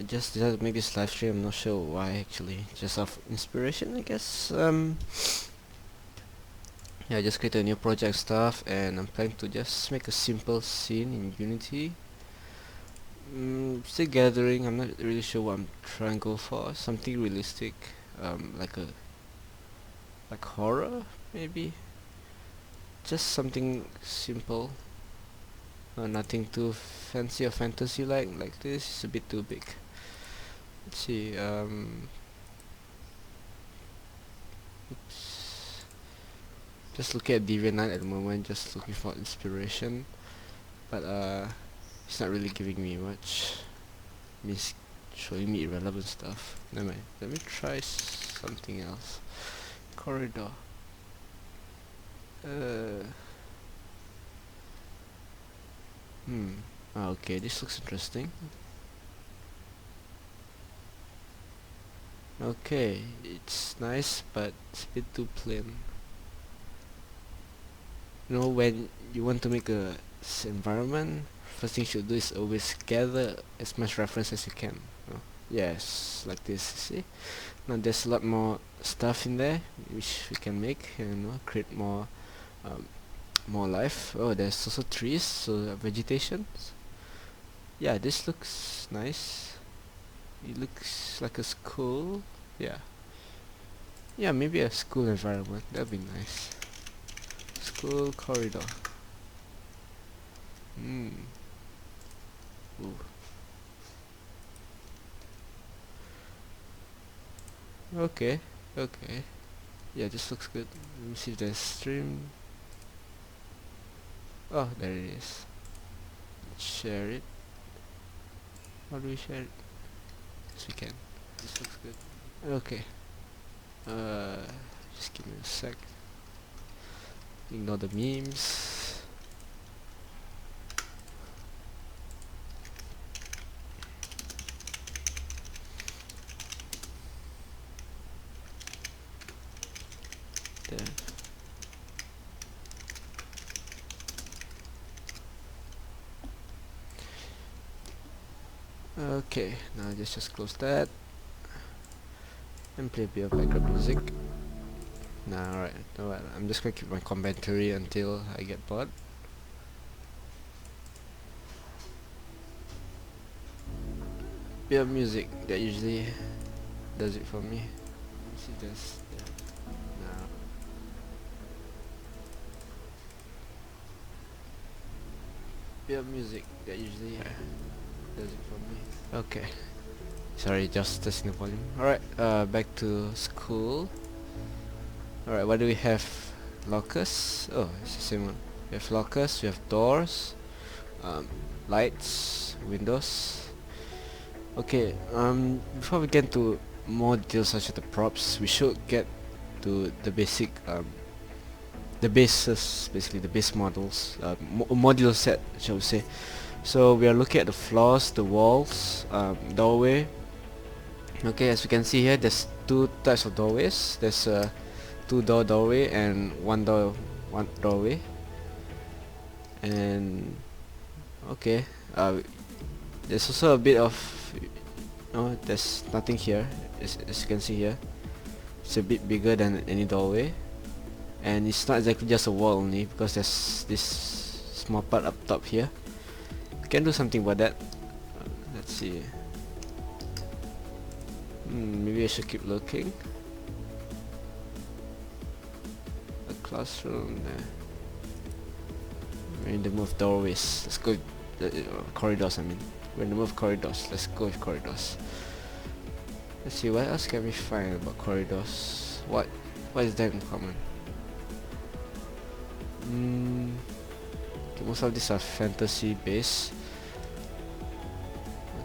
just decided to make this live stream. I'm not sure why actually. Just of inspiration, I guess. Yeah, I just created a new project stuff, and I'm planning to just make a simple scene in Unity. Still gathering. I'm not really sure what I'm trying to go for. Something realistic, like horror maybe. Just something simple. Nothing too fancy or fantasy like this. It's a bit too big. Let's see. Oops. Just looking at DeviantArt at the moment, just looking for inspiration, but it's not really giving me much. Means showing me irrelevant stuff. Never mind. Let me try something else. Corridor. Okay, this looks interesting. Okay, it's nice, but it's a bit too plain. You know, when you want to make a environment, first thing you should do is always gather as much reference as you can. Yes, like this, see? Now there's a lot more stuff in there which we can make, create more life. Oh, there's also trees, so vegetation. Yeah, this looks nice. It looks like a school. Yeah, maybe a school environment. That'd be nice. School corridor. Ooh. Okay. Yeah, this looks good. Let me see if there's stream. Oh, there it is. Let's share it. How do we share it? Yes, we can. This looks good. Okay. Just give me a sec. Ignore the memes. There. Okay, now just close that and play a bit of background music. Nah, alright, I'm just gonna keep my commentary until I get bored. Bit of music that usually does it for me. Let's see this. Now. Bit of music that usually does it for me. Okay. Sorry, just testing the volume. Alright, back to school. Alright, what do we have? Lockers. Oh, it's the same one. We have lockers, we have doors, lights, windows. Okay, before we get to more details such as the props, we should get to the basic, the bases, basically the base models, modular set, shall we say. So we are looking at the floors, the walls, doorway. Okay, as we can see here, there's two types of doorways. There's a two-door doorway and one doorway. And okay, there's also a bit of, there's nothing here. As you can see here, it's a bit bigger than any doorway, and it's not exactly just a wall only, because there's this small part up top here. We can do something about that. Let's see. Maybe I should keep looking. A classroom there. We're in the move doorways. Let's go corridors. I mean, we're in the move corridors. Let's go with corridors. Let's see, what else can we find about corridors? What is there in common? Okay, most of these are fantasy based.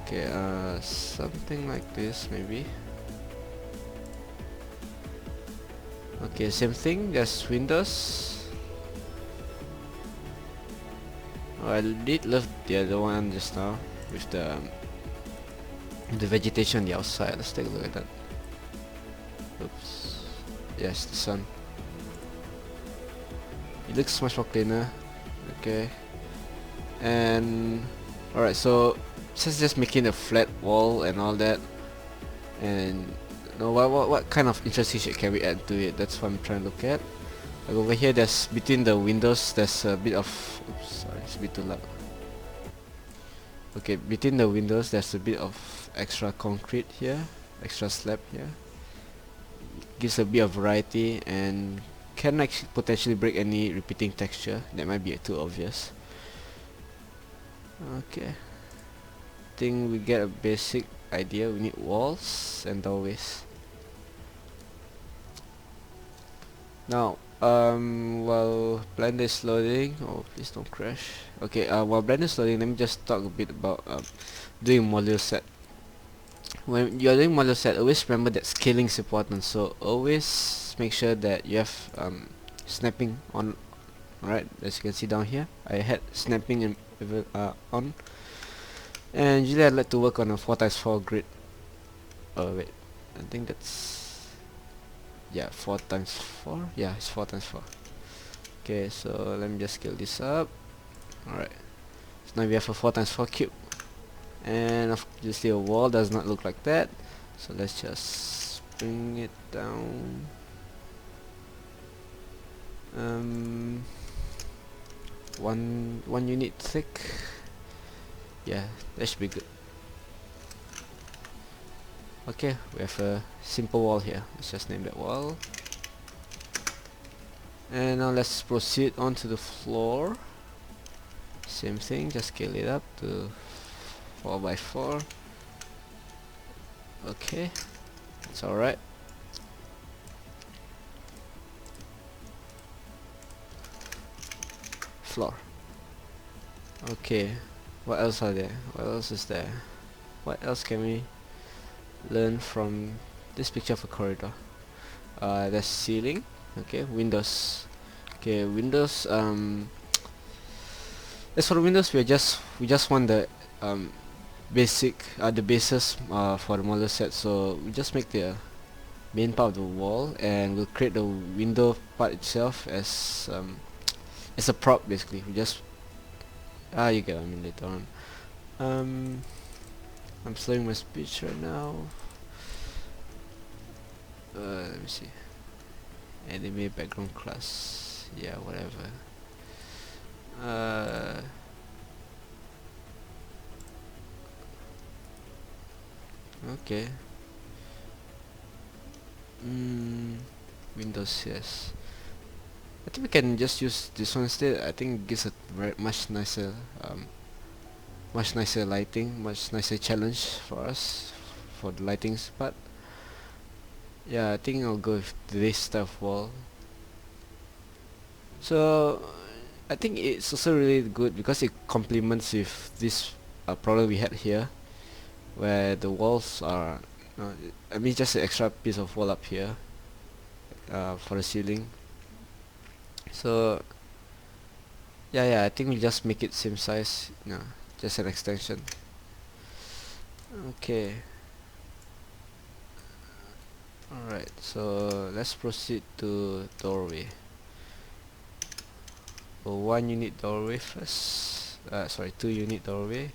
Okay, something like this maybe. Okay, same thing. There's windows. Oh, I did love the other one just now with the vegetation on the outside. Let's take a look at that. Oops. Yes, the sun. It looks much more cleaner. Okay. And alright, so just making a flat wall and all that, and what kind of interesting shit can we add to it? That's what I'm trying to look at. Like over here, there's between the windows, there's a bit of, oops, sorry, it's a bit too loud. Okay, between the windows, there's a bit of extra concrete here, extra slab here. Gives a bit of variety and can actually potentially break any repeating texture that might be too obvious. Okay, think we get a basic idea. We need walls and doorways. Now, while Blender is loading, oh please don't crash. Okay, while Blender is loading, let me just talk a bit about doing module set. When you're doing module set, always remember that scaling is important. So always make sure that you have snapping on. Alright, as you can see down here, I had snapping and on. And usually I like to work on a 4x4 grid. Oh wait, I think that's, yeah, 4x4. Yeah, it's 4x4. Okay, so let me just scale this up. Alright, so now we have a 4x4 cube, and obviously a wall does not look like that, so let's just bring it down. One unit thick. Yeah, that should be good. Okay, we have a simple wall here. Let's just name that wall. And now let's proceed onto the floor. Same thing, just scale it up to 4x4. Okay, it's alright. Floor. Okay, what else are there? What else is there? What else can we learn from this picture of a corridor? There's ceiling. Okay, windows. Okay, windows. As for the windows, we just want the basic the bases for the model set. So we just make the main part of the wall, and we'll create the window part itself as a prop. Basically, we just you get what I mean later on. I'm slowing my speech right now. Let me see. Anime background class. Yeah, whatever. Okay. Windows, yes. I think we can just use this one instead. I think it gives a much nicer lighting, much nicer challenge for us for the lightings part. Yeah, I think I'll go with this type of wall. So I think it's also really good because it complements with this problem we had here, where the walls are I mean just an extra piece of wall up here for the ceiling. So yeah, I think we just make it same size. No, just an extension. Okay. Alright, so let's proceed to doorway. So 1 unit doorway first. Sorry, 2 unit doorway.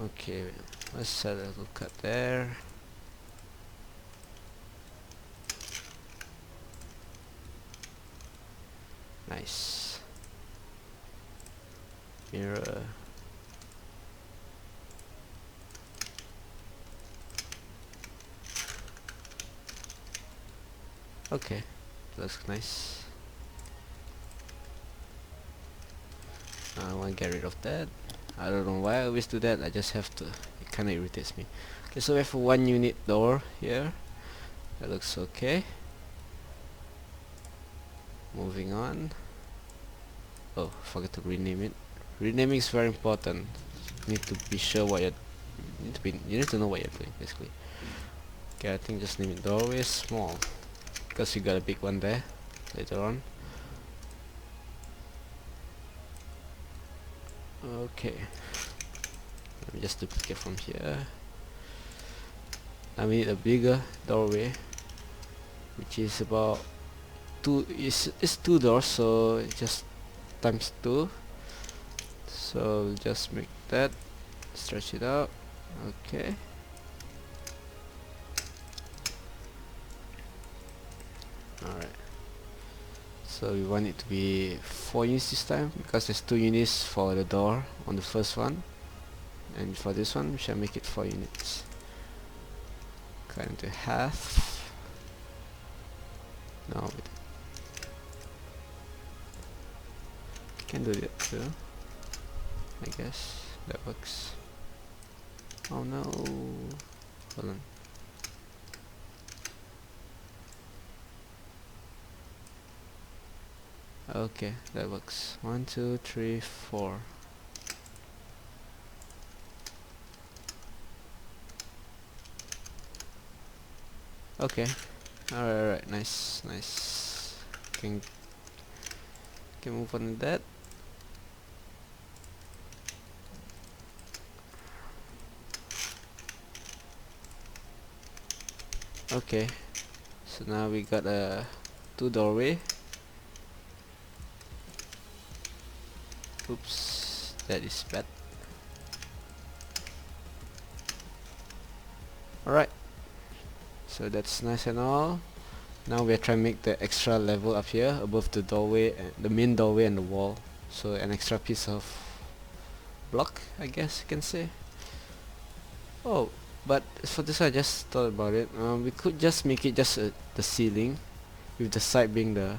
Okay, let's set a little cut there. Nice. Mirror. Okay, looks nice. I want to get rid of that. I don't know why I always do that. I just have to. It kind of irritates me. Okay, so we have a 1 unit door here. That looks okay. Moving on. Oh, forgot to rename it. Renaming is very important. You need to be sure what you're. You need to know what you're doing, basically. Okay, I think just name it doorway small, because you got a big one there later on. Okay, let me just duplicate from here. Now we need a bigger doorway, which is about it's 2 doors, so it just times 2. So we'll just make that, stretch it out. Okay. Alright. So we want it to be 4 units this time, because there's 2 units for the door on the first one, and for this one we shall make it 4 units. Cut into half. No, we can do that too. I guess that works. Oh no. Hold on. Okay, that works. 1, 2, 3, 4. Okay. Alright, nice, nice. Can move on to that. Okay, so now we got a 2 doorway. Oops, that is bad. Alright, so that's nice and all. Now we're trying to make the extra level up here above the doorway, and the main doorway and the wall. So an extra piece of block, I guess you can say. Oh, but for this I just thought about it. We could just make it just the ceiling, with the side being the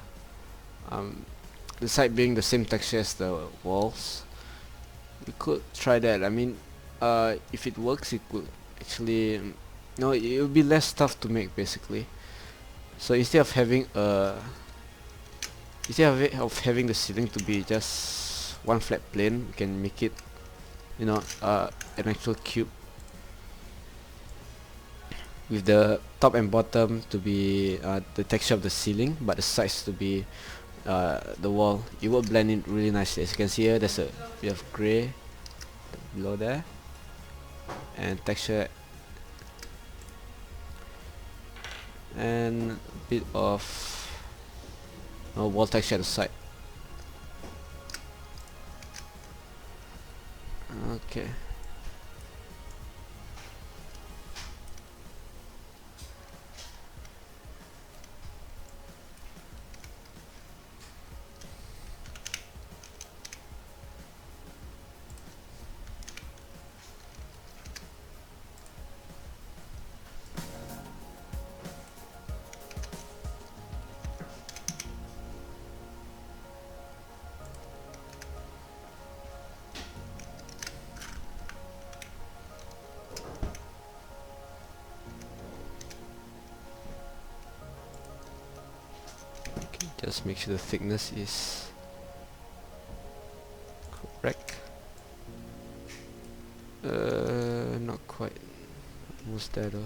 same texture as the walls. We could try that. I mean, if it works, it could actually no, it will be less tough to make basically. So instead of having having the ceiling to be just one flat plane, we can make it, you know, an actual cube with the top and bottom to be the texture of the ceiling, but the sides to be the wall. It will blend in really nicely. As you can see here, there's a bit of grey below there, and texture, and a bit of wall texture at the side. Okay. Just make sure the thickness is correct. Not quite. Almost there though.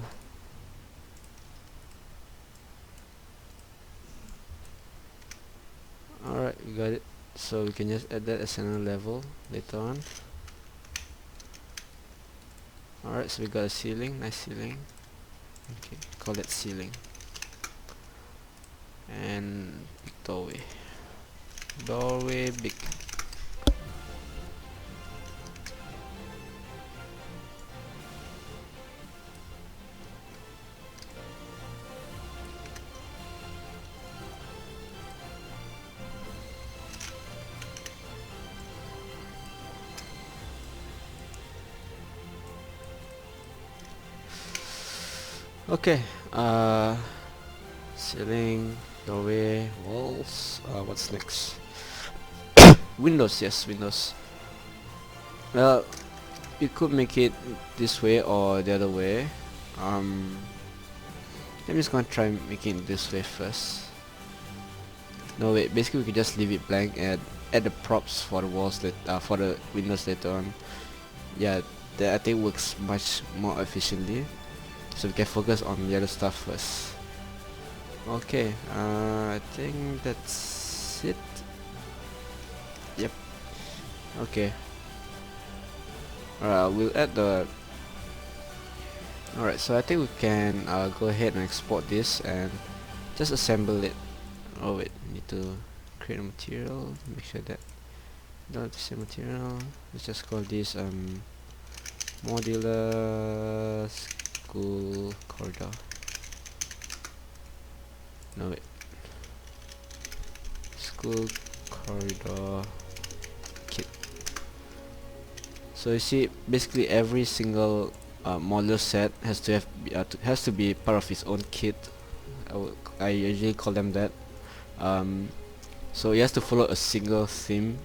Alright, we got it. So we can just add that as another level later on. Alright, so we got a ceiling, nice ceiling. Okay, call it ceiling. And big doorway. Doorway big. Okay, ceiling, doorway, walls. What's next? Windows, yes, windows. Well, you could make it this way or the other way. I'm just gonna try making it this way first. No wait, basically we could just leave it blank and add the props for the walls for the windows later on. Yeah, that I think works much more efficiently. So we can focus on the other stuff first. Okay, I think that's it. Yep. Okay. Alright, we'll add the... Alright, so I think we can go ahead and export this and just assemble it. Oh wait, we need to create a material, make sure that don't have the same material. Let's just call this modular school corridor. No wait, school corridor kit. So you see, basically every single modular set has to be part of its own kit. I usually call them that. So it has to follow a single theme.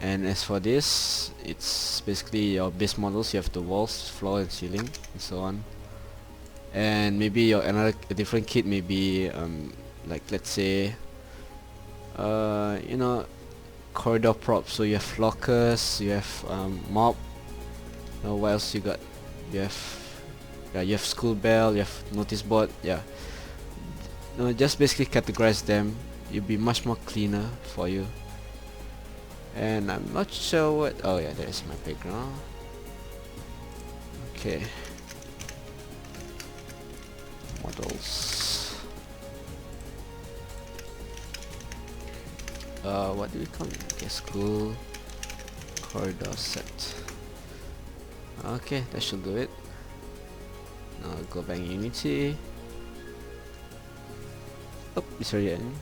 And as for this, it's basically your base models. You have the walls, floor and ceiling and so on. And maybe a different kit may be like, let's say you know, corridor props. So you have lockers, you have mop. What else you got? You have school bell, you have notice board. Yeah, just basically categorize them. It'll be much more cleaner for you. And I'm not sure what... Oh yeah, there's my background. Okay. Models. What do we call it? Okay, school corridor set. Okay, that should do it. Now go back in Unity. Oh, it's already in.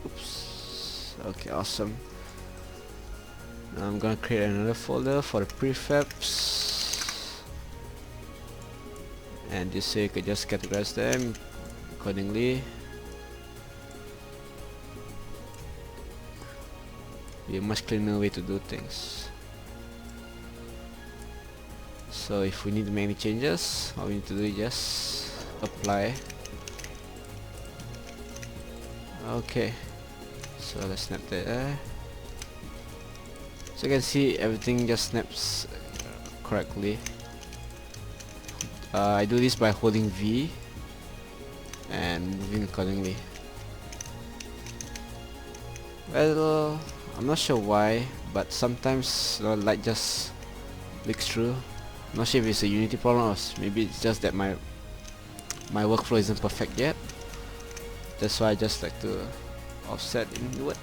Oops. Okay, awesome. Now I'm gonna create another folder for the prefabs, and this way you could just categorize them accordingly. Be a much cleaner way to do things. So if we need to make any changes, all we need to do is just apply. Okay, so let's snap that there. So you can see everything just snaps correctly. I do this by holding V and moving accordingly. Well, I'm not sure why, but sometimes the light just leaks through. I'm not sure if it's a Unity problem or maybe it's just that my workflow isn't perfect yet. That's why I just like to offset inward.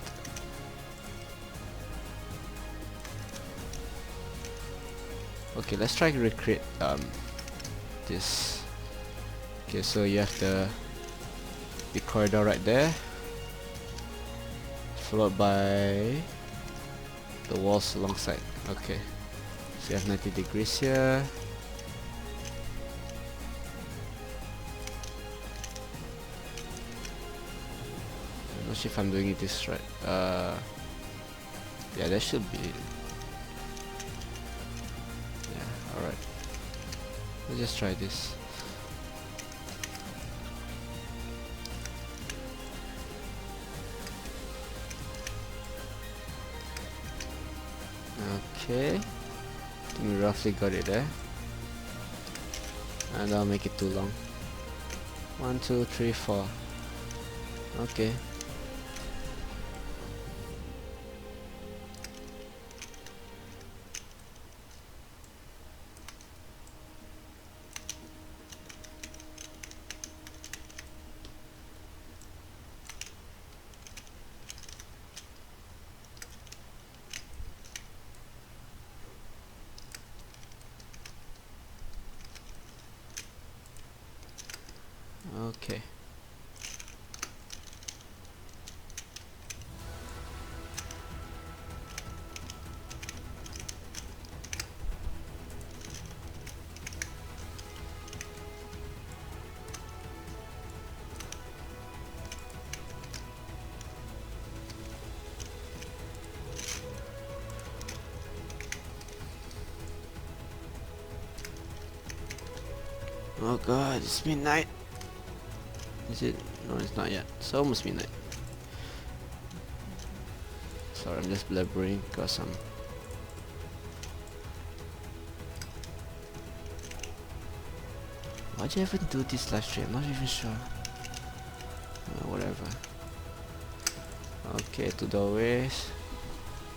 Okay, let's try to recreate this. Okay, so you have the corridor right there, followed by the walls alongside. Okay, so you have 90 degrees here. I'm not sure if I'm doing this right. Yeah, that should be. Yeah, alright. Let's just try this. Okay, I think we roughly got it there, and I'll make it too long. 1, 2, 3, 4. Okay. Okay. Oh god, it's midnight. Is it? No, it's not yet. It's almost midnight. Sorry, I'm just blabbering because I'm... Why'd you even do this live stream? I'm not even sure. Whatever. Okay, 2 doorways.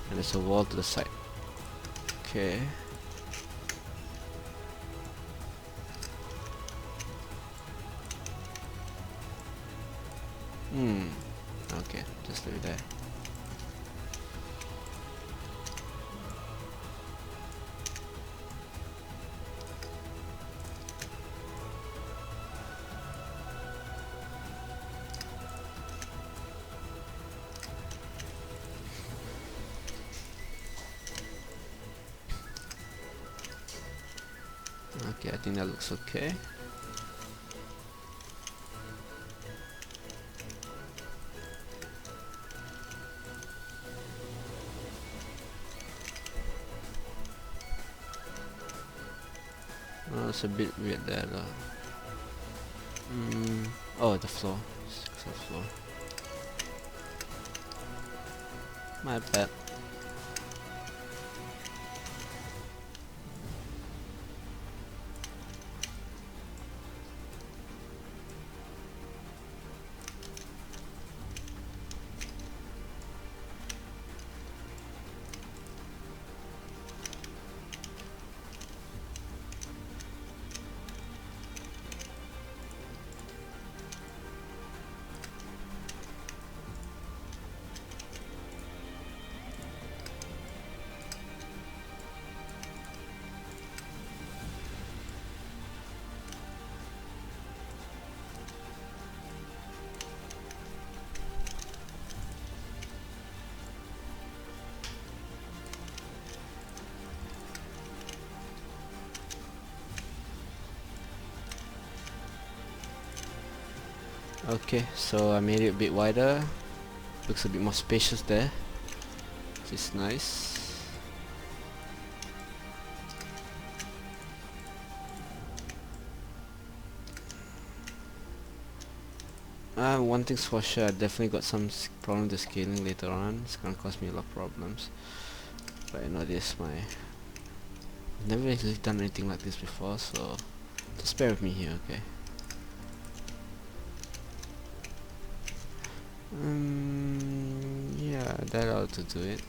And there's a wall to the side. Okay. just leave it there. Okay, I think that looks okay. Oh, it's a bit weird there though. Oh, the floor. It's the floor. My bad. Okay, so I made it a bit wider. Looks a bit more spacious there, which is nice. One thing's for sure, I definitely got some problem with scaling later on. It's gonna cause me a lot of problems. But I know this, I've never actually done anything like this before, so just bear with me here, okay? Yeah, that ought to do it.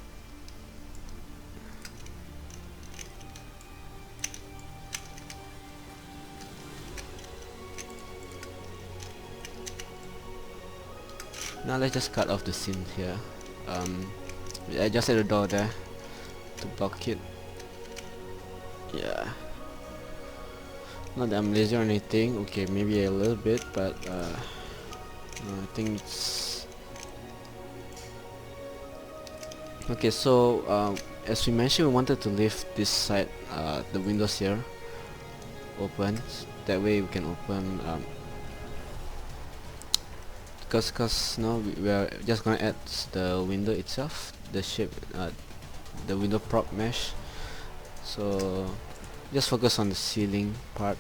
Now let's just cut off the scene here. I just at the door there to block it. Yeah. Not that I'm lazy or anything. Okay, maybe a little bit, but no, I think it's okay. So as we mentioned, we wanted to leave this side, the windows here, open. That way we can open. Because no, we are just gonna add the window itself, the shape, the window prop mesh. So just focus on the ceiling part.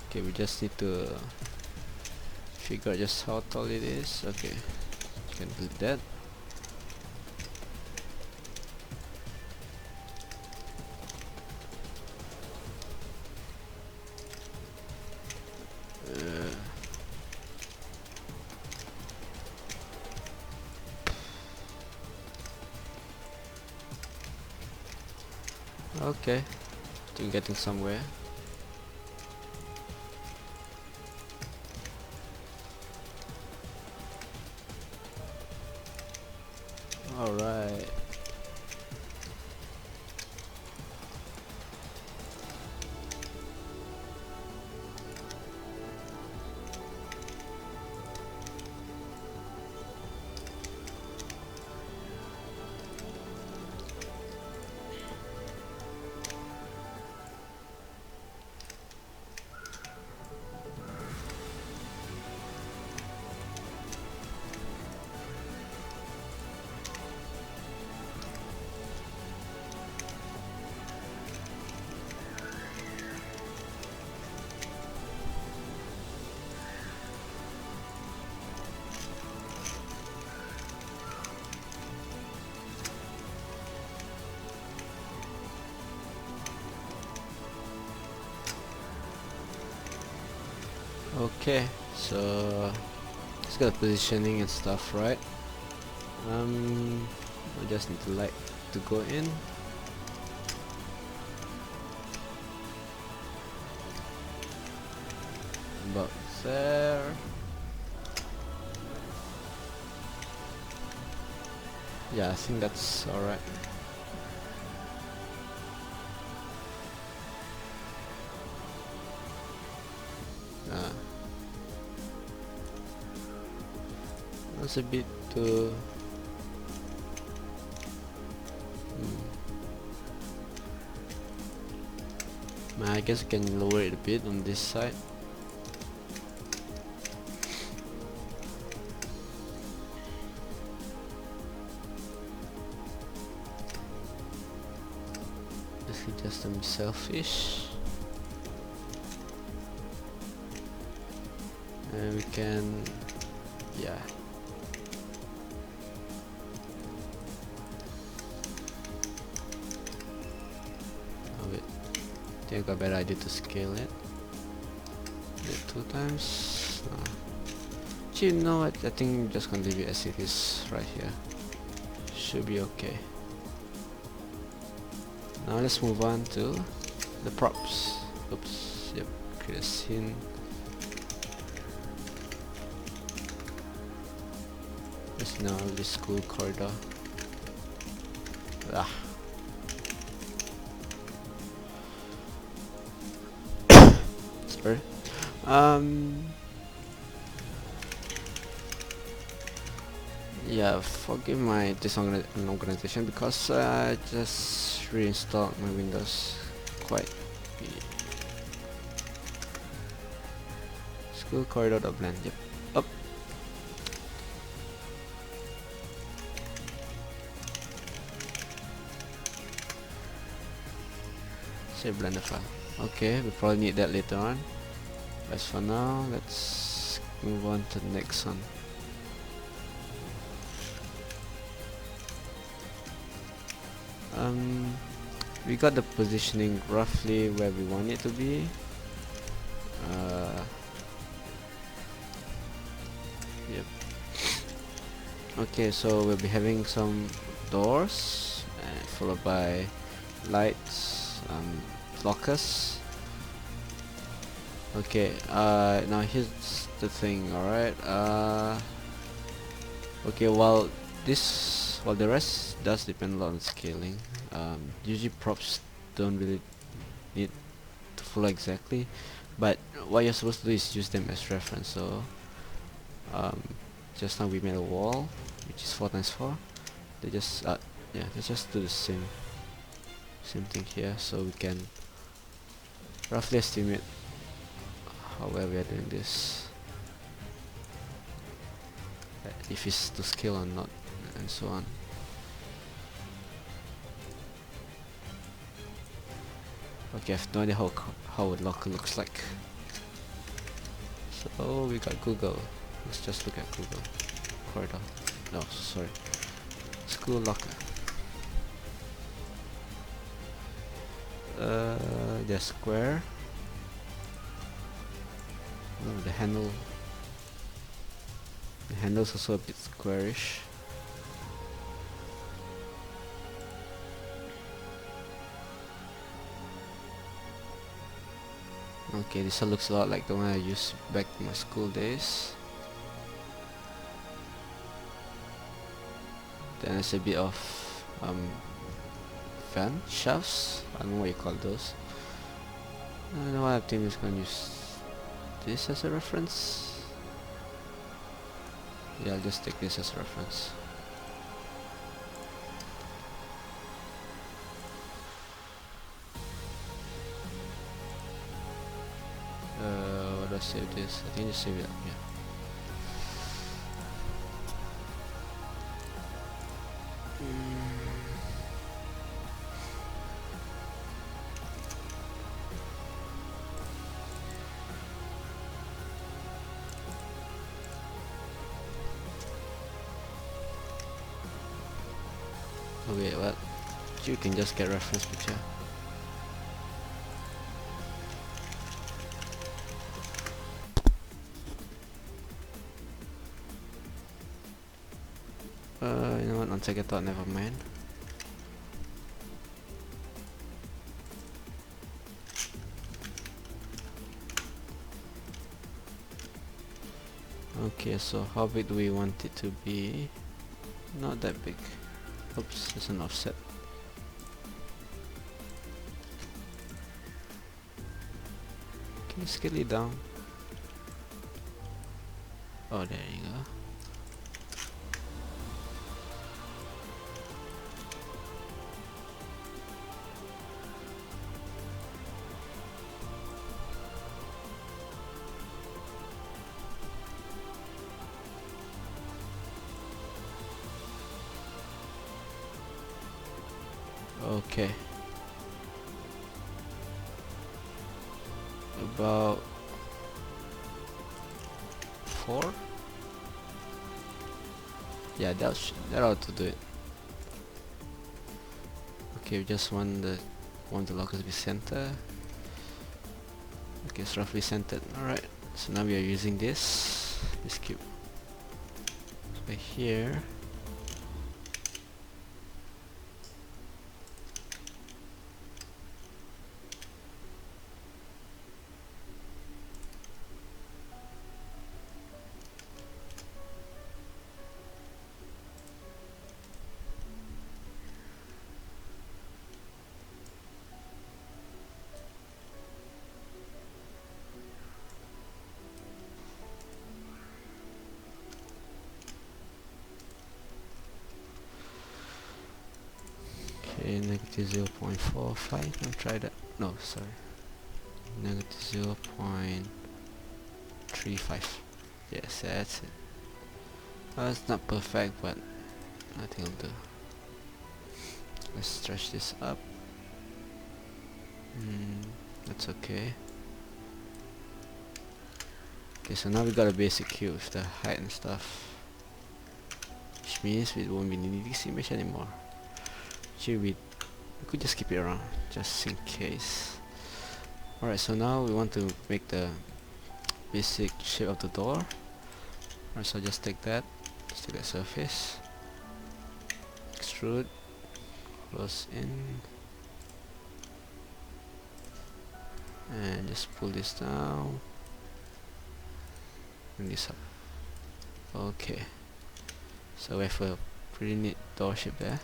Okay, we just need to figure out just how tall it is. Okay, you can do that. Okay, I think getting somewhere. Alright. Okay, so it's got the positioning and stuff, right? I just need to like to go in. About there. Yeah, I think that's alright. That's a bit too... I guess I can lower it a bit on this side. Just I'm selfish, and we can, yeah. Oh wait, I think I got a better idea to scale it. Do it 2 times. Actually, you know what? I think I'm just gonna leave it as it is right here. Should be okay. Now let's move on to the props. Oops, yep, create a scene. Let's now this school corridor. Sorry. Yeah, forgive my disorganization because I just reinstalled my Windows quite. School corridor.blend. Yep. Up. Save blender file. Okay, we probably need that later on. As for now, let's move on to the next one. We got the positioning roughly where we want it to be. Yep. Okay, so we'll be having some doors, followed by lights, lockers. Okay, now here's the thing, alright. Okay, while the rest does depend a lot on scaling, usually props don't really need to follow exactly, but what you're supposed to do is use them as reference. So just now we made a wall which is 4 times 4. They just yeah, let's just do the same thing here, so we can roughly estimate how well we are doing this, if it's to scale or not, and so on. Okay, I have no idea how a locker looks like. So we got Google. Let's just look at Google corridor. No, sorry. School locker. The square. Oh, the handle. The handle's also a bit squarish. Okay, this one looks a lot like the one I used back in my school days. Then there's a bit of fan shafts. I don't know what you call those. I know what I think is gonna use this as a reference. Yeah, I'll just take this as a reference. What do I save this? I think just save it up, yeah. Oh wait, what? You can just get reference picture. You know what, on second thought, never mind. Okay, so how big do we want it to be? Not that big. Oops, there's an offset. Can you scale it down? Oh, there you go. Okay. About 4? Yeah, that ought to do it. Okay, we just want the lockers to be center. Okay, it's roughly centered. Alright, so now we are using this cube. So here, okay, negative 0.45. I'll try that. No, sorry, negative 0.35. Yes, that's it. It's not perfect, but I think it'll do. Let's stretch this up. That's okay. Okay, so now we got a basic cube with the height and stuff, which means we won't be needing this image anymore. Actually, we could just keep it around just in case. Alright, so now we want to make the basic shape of the door. Alright, so just take that surface, extrude, close in, and just pull this down, bring this up. Okay, so we have a pretty neat door shape there.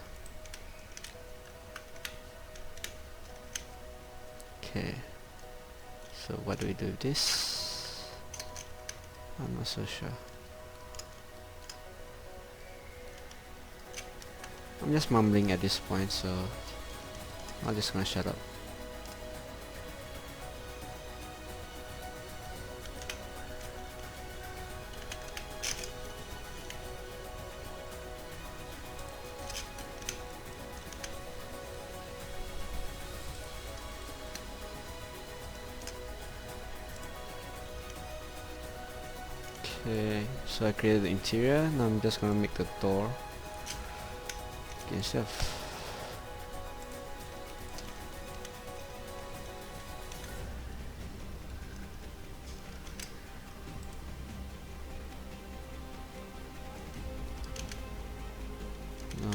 Okay, so what do we do with this? I'm not so sure. I'm just mumbling at this point, so I'm just gonna shut up. Okay, so I created the interior. Now I'm just gonna make the door. Okay, instead of no.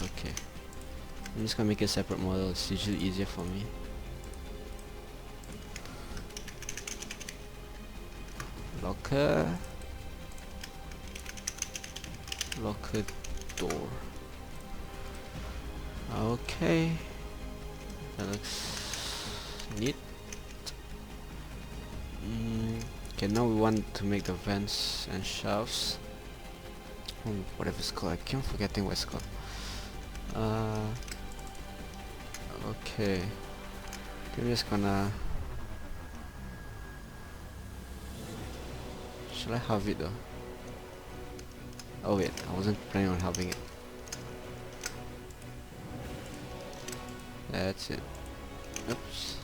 Okay. I'm just gonna make a separate model. It's usually easier for me. Locker door. Okay, that looks neat. Okay, now we want to make the vents and shelves. Whatever it's called, I keep forgetting what it's called. Okay, I'm just gonna. Should I halve it though? Oh wait, I wasn't planning on halving it. That's it. Oops.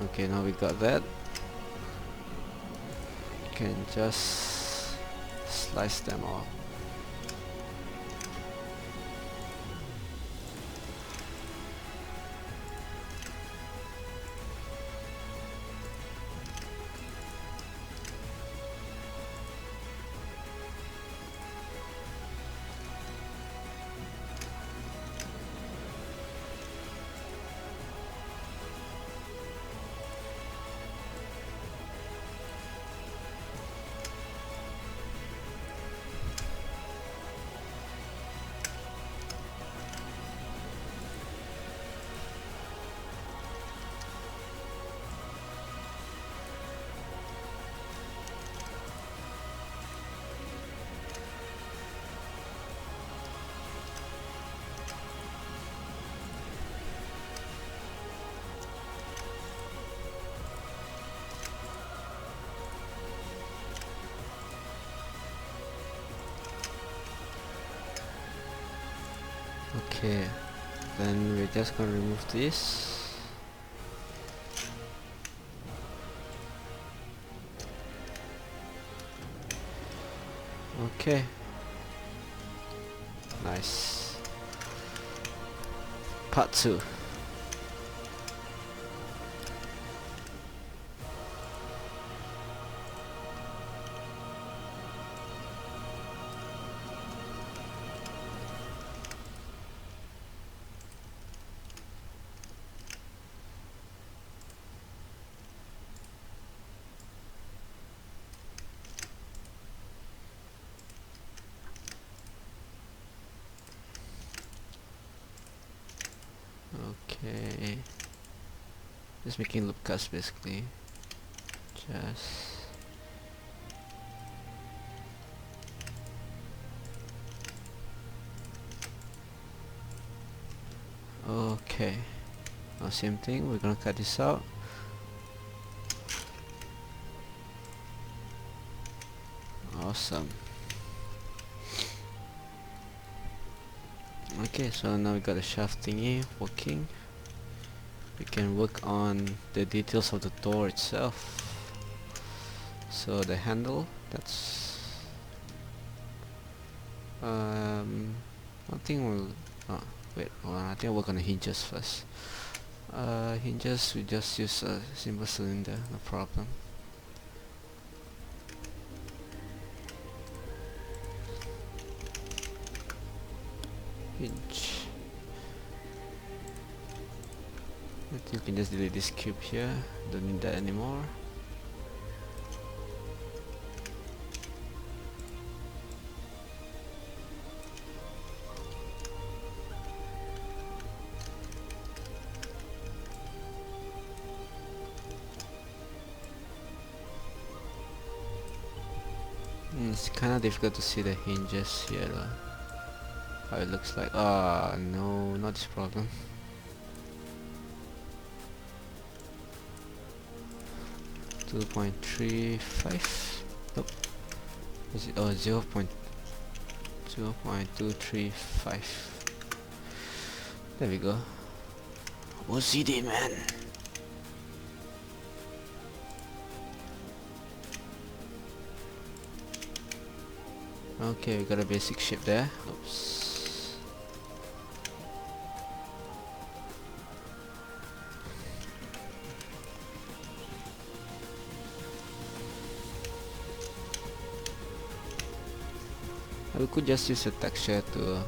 Okay, now we got that. You can just slice them off. Okay, then we're just gonna remove this. Okay, nice. Part 2. Okay, just making loop cuts basically. Just okay. Now same thing. We're gonna cut this out. Awesome. Okay, so now we got the shaft thingy working. We can work on the details of the door itself. So the handle, that's I think we'll wait, hold on, I think I'll work on the hinges first. Hinges, we just use a simple cylinder, no problem. Hinge. I think you can just delete this cube here, don't need that anymore. It's kinda difficult to see the hinges here though. How it looks like. Ah, no, not this problem. .35. Nope. Is it? Oh, 0.235. There we go. OCD, man. Okay, we got a basic shape there. Oops. We could just use a texture to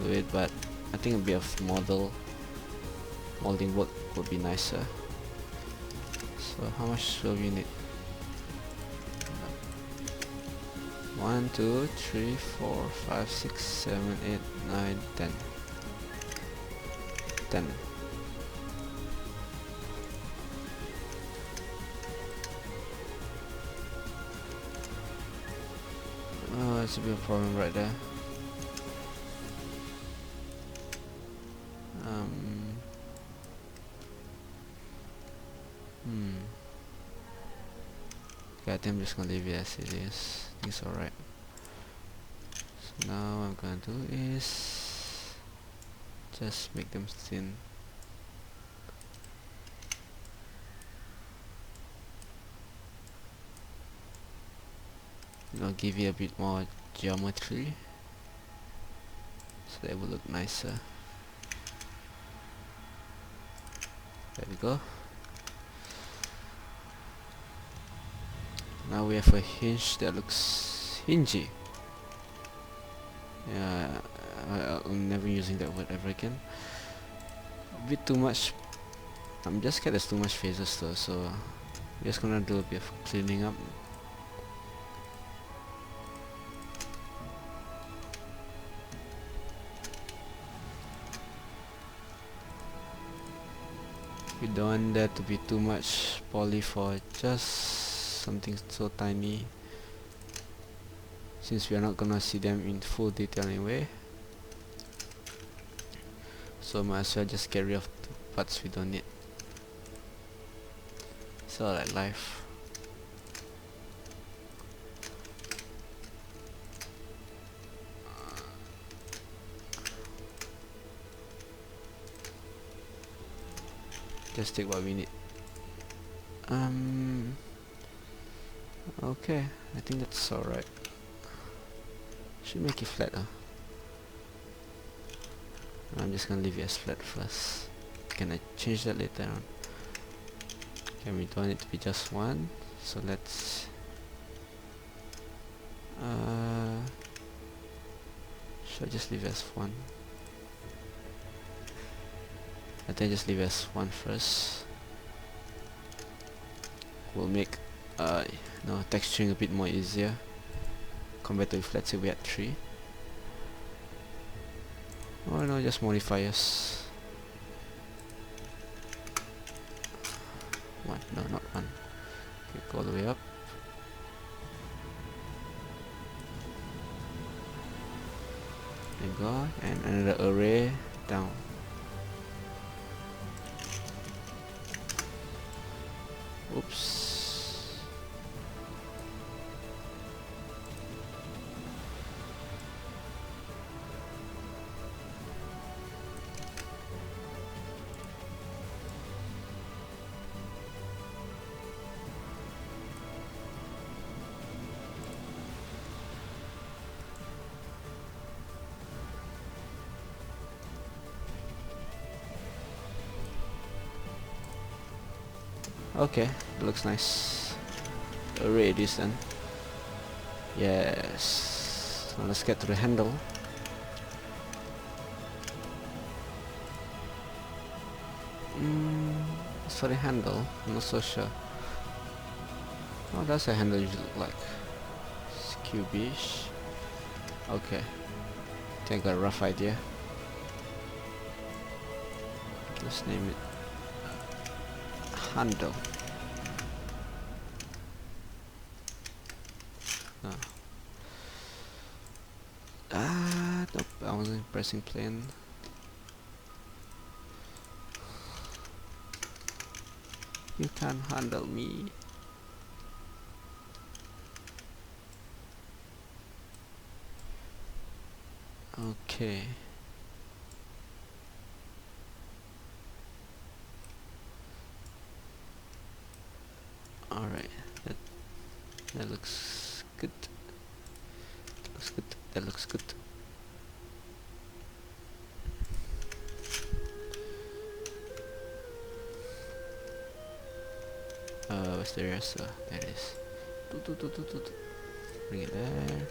do it, but I think a bit of molding work would be nicer. So how much will we need? 1, 2, 3, 4, 5, 6, 7, 8, 9, 10. 10. Oh, that's a bit of a problem right there. Okay, I think I'm just gonna leave it as it is. I think it's alright. So now what I'm gonna do is just make them thin. I'll give you a bit more geometry so that it will look nicer. There we go. Now we have a hinge that looks hingy. Yeah, I'm never using that word ever again. A bit too much. I'm just scared there's too much phases though, so I'm just gonna do a bit of cleaning up. We don't want that to be too much poly for just something so tiny, since we are not gonna see them in full detail anyway. So might as well just get rid of the parts we don't need. So like life. Just take what we need. Okay, I think that's alright. Should make it flat, huh? I'm just gonna leave it as flat first. Can I change that later on? Okay, we don't want it to be just one, so let's should I just leave it as one? I think just leave it as one first. We'll make texturing a bit more easier compared to if let's say we had 3. Or no, just modifiers. 1, no, not 1. Okay, go all the way up. There you go, and another array down. Oops. Okay, it looks nice. Array this then. Yes. So let's get to the handle. As for the handle, I'm not so sure. How does a handle usually look like? It's cubish. Okay. I think I got a rough idea. Let's name it handle. No. Nope, I wasn't pressing plane. You can't handle me. Okay. Alright, that looks good. Looks good. That looks good. Where's the rest? There it is. Bring it there.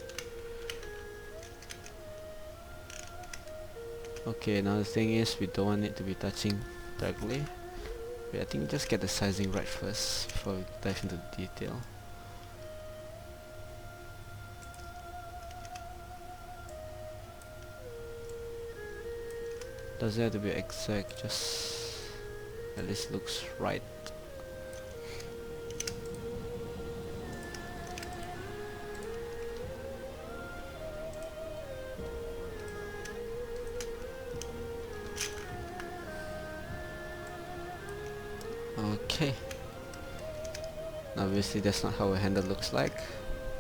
Okay, now the thing is we don't want it to be touching directly. But I think just get the sizing right first before we dive into the detail. Doesn't have to be exact, just at least looks right. Okay. Obviously that's not how a handle looks like,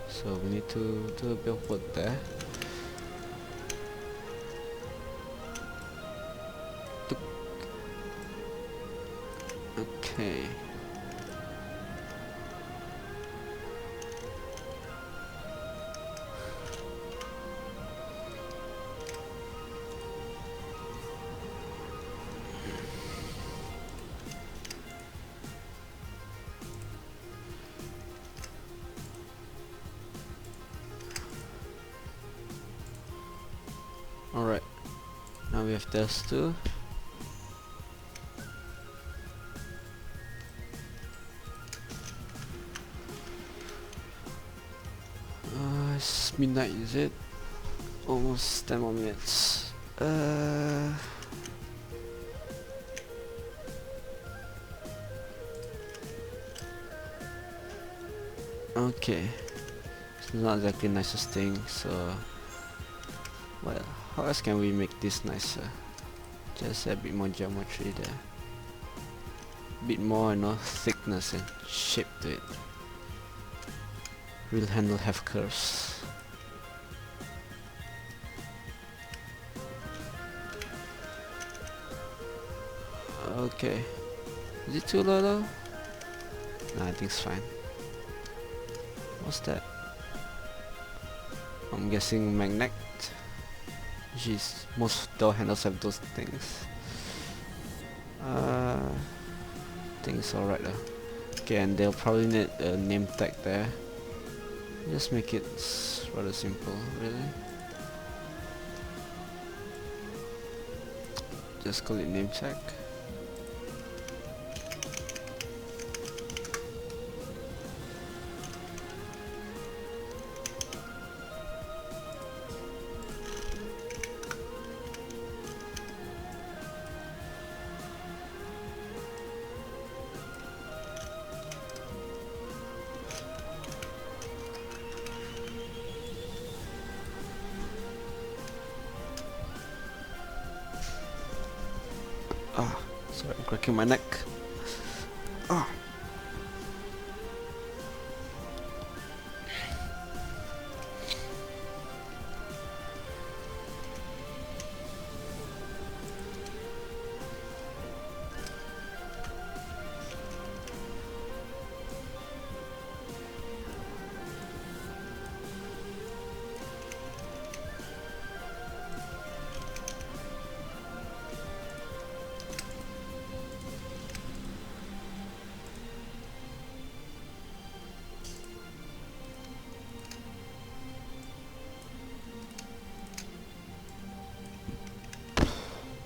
so we need to do a bit of work there. Okay. Alright, now we have those two. It's midnight, is it? Almost 10 more minutes. Okay, it's not exactly the nicest thing, so well, how else can we make this nicer? Just a bit more geometry there, a bit more, thickness and shape to it. Real handle have curves. Okay, Is it too low though? Nah, I think it's fine. What's that? I'm guessing magnet. Jeez, most door handles have those things. I think it's alright though. Okay, and they'll probably need a name tag there. Just make it rather simple, really. Just call it name tag. Ah, sorry, I'm cracking my neck. Ah.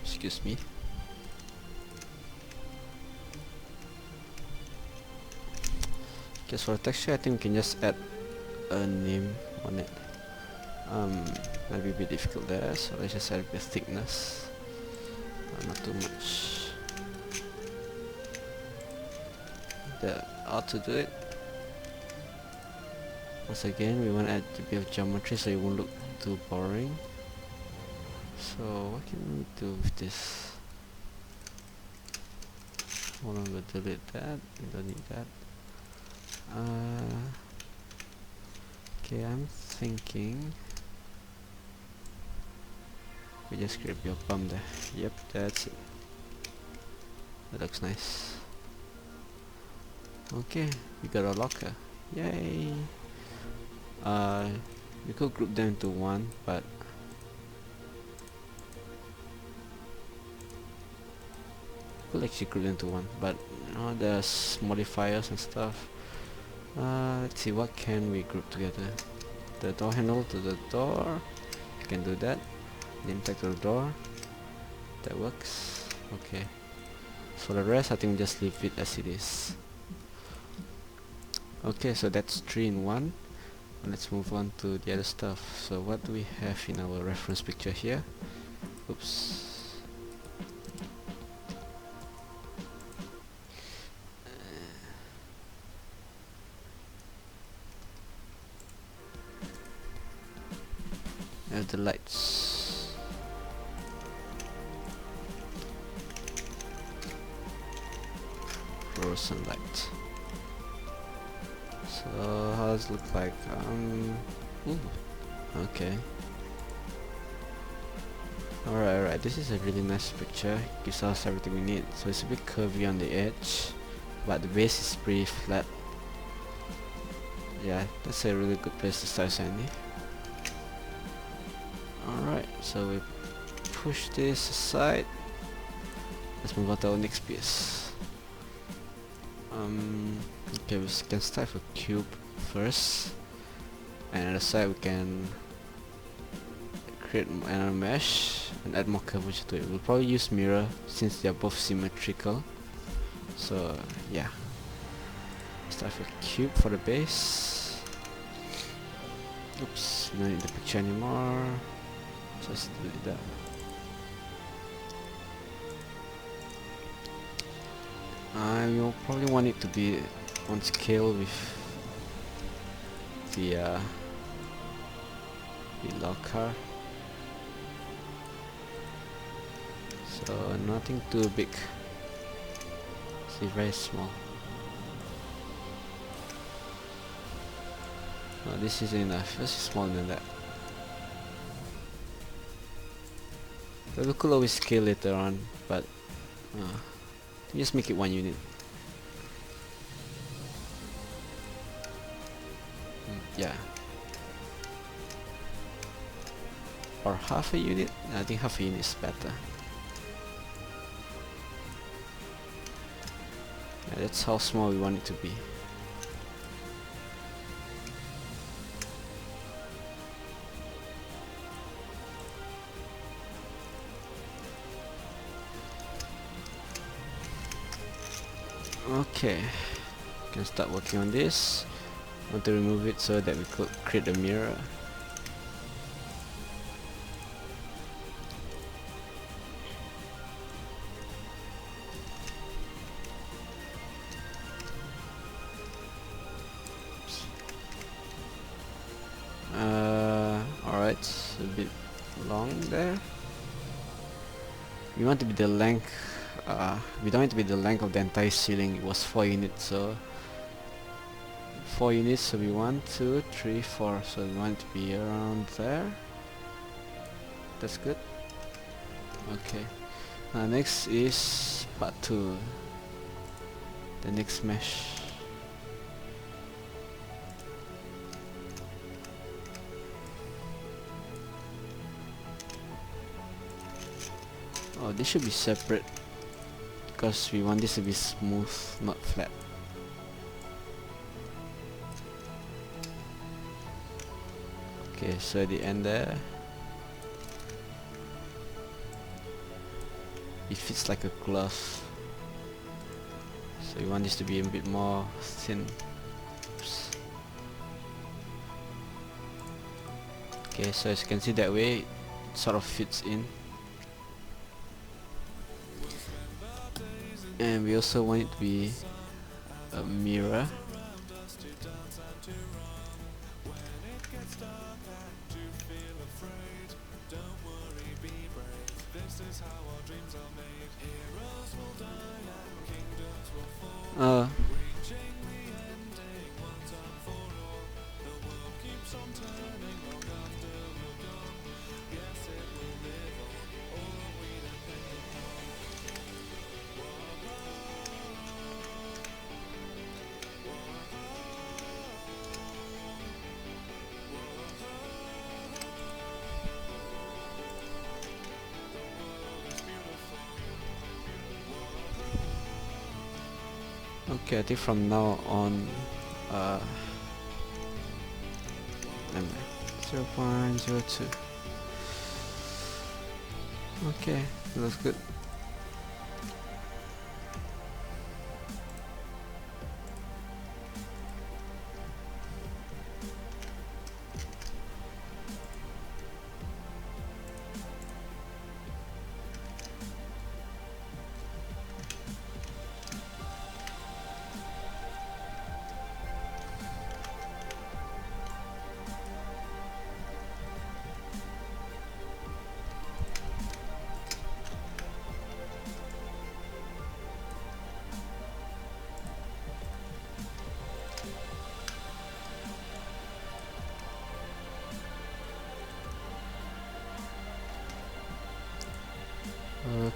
Excuse me. Just for the texture, I think we can just add a name on it. Might be a bit difficult there, so let's just add a bit of thickness. Not too much. That ought to do it. Once again, we want to add a bit of geometry so it won't look too boring. So what can we do with this? Hold on, we'll delete that. We don't need that. Okay, I'm thinking we just grab your bum there. Yep, that's it. That looks nice. Okay, we got a locker. Yay! We could group them into one, but could actually group them into one, but you know, there's modifiers and stuff. Let's see, what can we group together? The door handle to the door, you can do that. Name tag to the door, that works. Okay, for the rest I think just leave it as it is. Okay, so that's 3 in 1. Let's move on to the other stuff. So what do we have in our reference picture here? Oops. The lights. Fluorescent light. So how does it look like? Ooh, okay. Alright, this is a really nice picture. Gives us everything we need. So it's a bit curvy on the edge, but the base is pretty flat. Yeah, that's a really good place to start, Sandy. Alright, so we push this aside. Let's move on to our next piece. Okay, we can start with a cube first, and on the side we can create another mesh and add more curvature to it. We'll probably use mirror since they are both symmetrical. So yeah, start with a cube for the base. Oops, we don't need the picture anymore. Just delete that. You'll probably want it to be on scale with the locker. So nothing too big. See, very small. No, this isn't enough. This is smaller than that. But we could always scale later on, but Just make it 1 unit. Yeah. Or half a unit? I think half a unit is better. Yeah, that's how small we want it to be. Okay, can start working on this. Want to remove it so that we could create a mirror. Alright, it's a bit long there. We want to be the length. We don't want to be the length of the entire ceiling. It was 4 units, so 4 units. So we 1, 2, 3, 4. So we want it to be around there. That's good. Okay. Next is part 2. The next mesh. Oh, this should be separate because we want this to be smooth, not flat. Okay, so at the end there, it fits like a glove. So we want this to be a bit more thin. Oops. Okay, so as you can see that way, it sort of fits in. And we also want it to be a mirror. Okay, I think from now on, 0.02. Okay, that's good.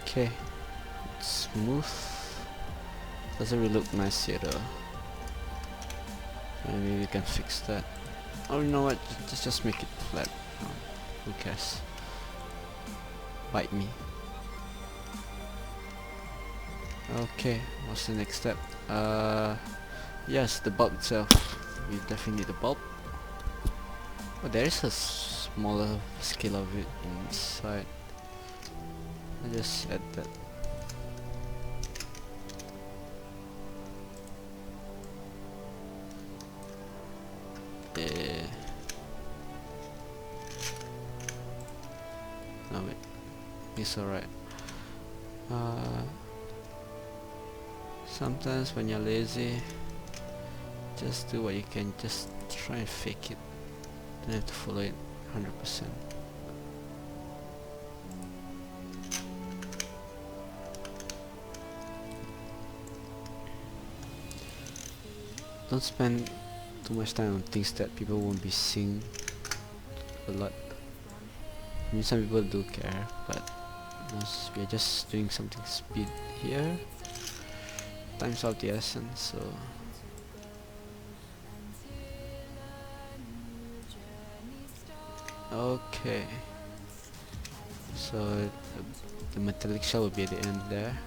Okay, it's smooth. Doesn't really look nice here though. Maybe we can fix that. Oh, you know what? Just make it flat. Oh, who cares? Bite me. Okay, what's the next step? Yes, the bulb itself. We definitely need the bulb. Oh, there is a smaller scale of it inside. I just add that. Yeah. No wait, it's alright. Sometimes when you're lazy, just do what you can. Just try and fake it. Don't have to follow it 100%. Don't spend too much time on things that people won't be seeing a lot. I mean, some people do care, but we're just doing something speed here. time's of the essence, so okay. So the metallic shell will be at the end there.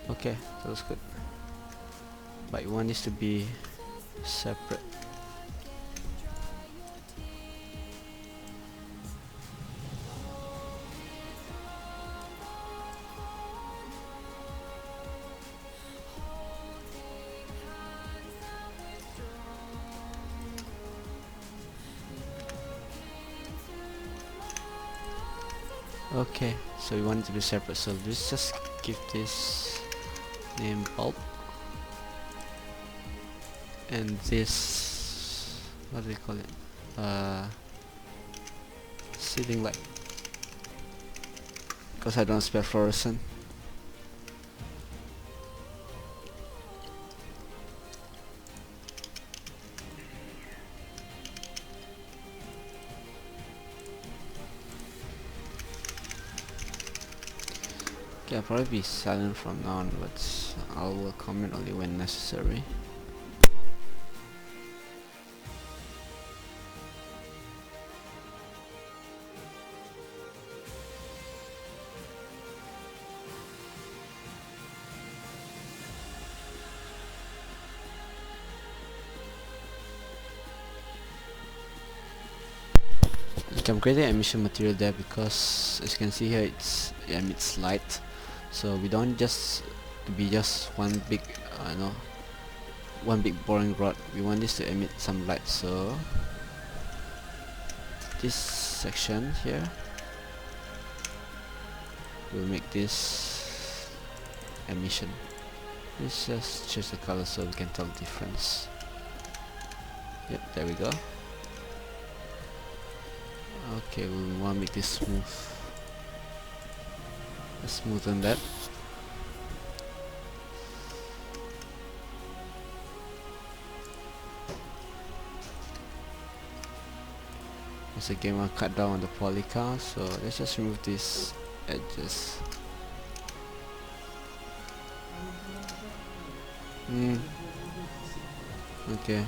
Okay, that looks good. But you want this to be separate. Okay, so we want it to be separate, so let's just give this name bulb, and this, what do we call it, ceiling light, because I don't spare fluorescent. Okay, I'll probably be silent from now onwards. I will comment only when necessary. Okay, I'm creating emission material there because, as you can see here, it emits light. So we don't just be just one big, one big boring rod. We want this to emit some light. So this section here, we'll make this emission. Let's just change the color so we can tell the difference. Yep, there we go. Okay, we want to make this smooth. Let's smoothen that. Once again, we'll cut down on the poly count, so let's just remove these edges. Okay.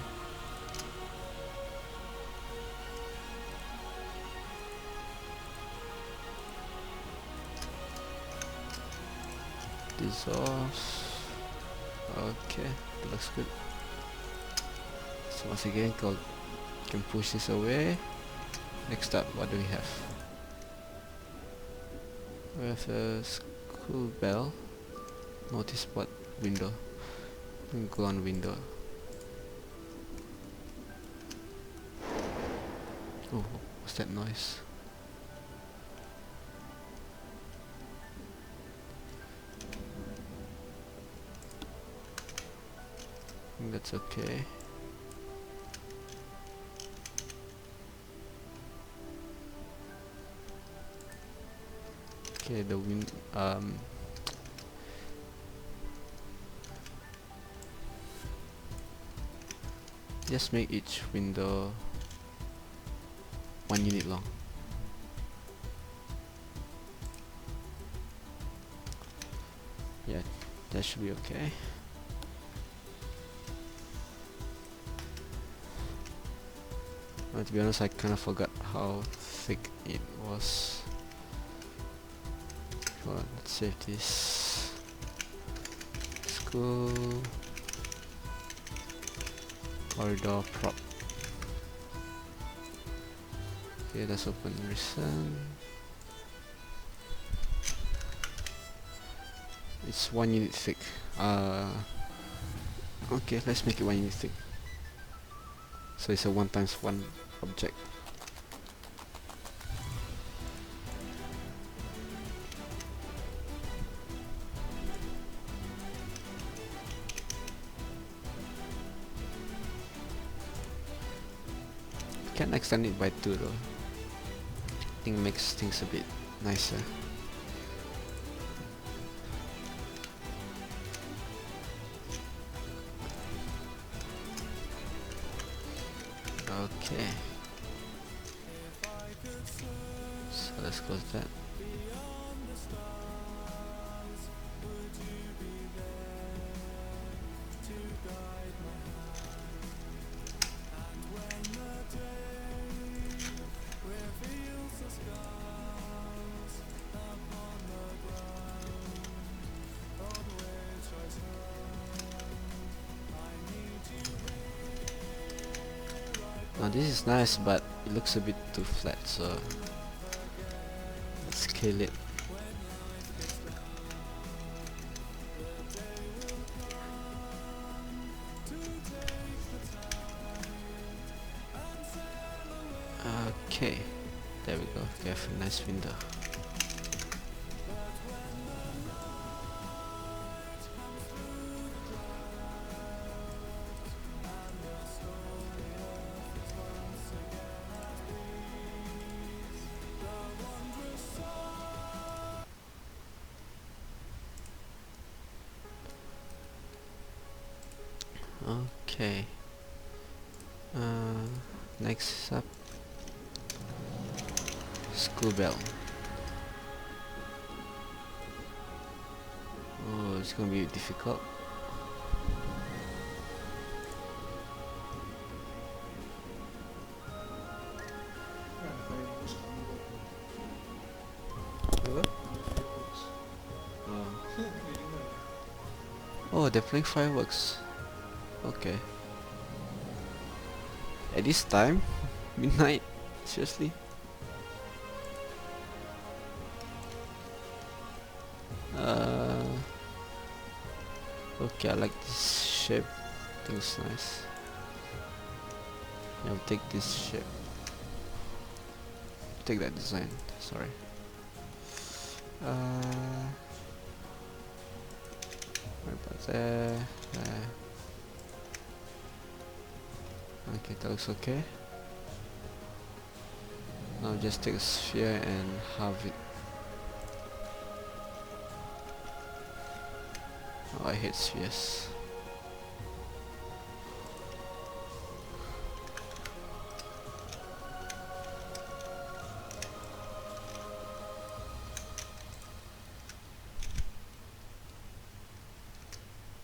Dissolve. Okay, that looks good. So once again, can push this away. Next up, what do we have? We have a school bell, notice board window, and go on window. Oh, what's that noise? I think that's okay. Okay, the just make each window 1 unit long. Yeah, that should be okay. To be honest, I kind of forgot how thick it was. Well, let's save this. School corridor prop. Okay, let's open recent. It's 1 unit thick. Okay, let's make it 1 unit thick. So it's a 1 times 1 object. Can extend it by 2 though. I think it makes things a bit nicer. Okay. So let's close that. Now this is nice, but it looks a bit too flat, so let's scale it. Okay, there we go. We have a nice window. Okay. Next up, school bell. Oh, it's gonna be difficult. What? Oh, they're playing fireworks. Okay. At this time? Midnight? Seriously? Okay, I like this shape. I think it's nice. I'll take this shape. Take that design. Sorry. Right about there. There. Okay, that looks okay. Now just take a sphere and halve it. Oh, I hate spheres.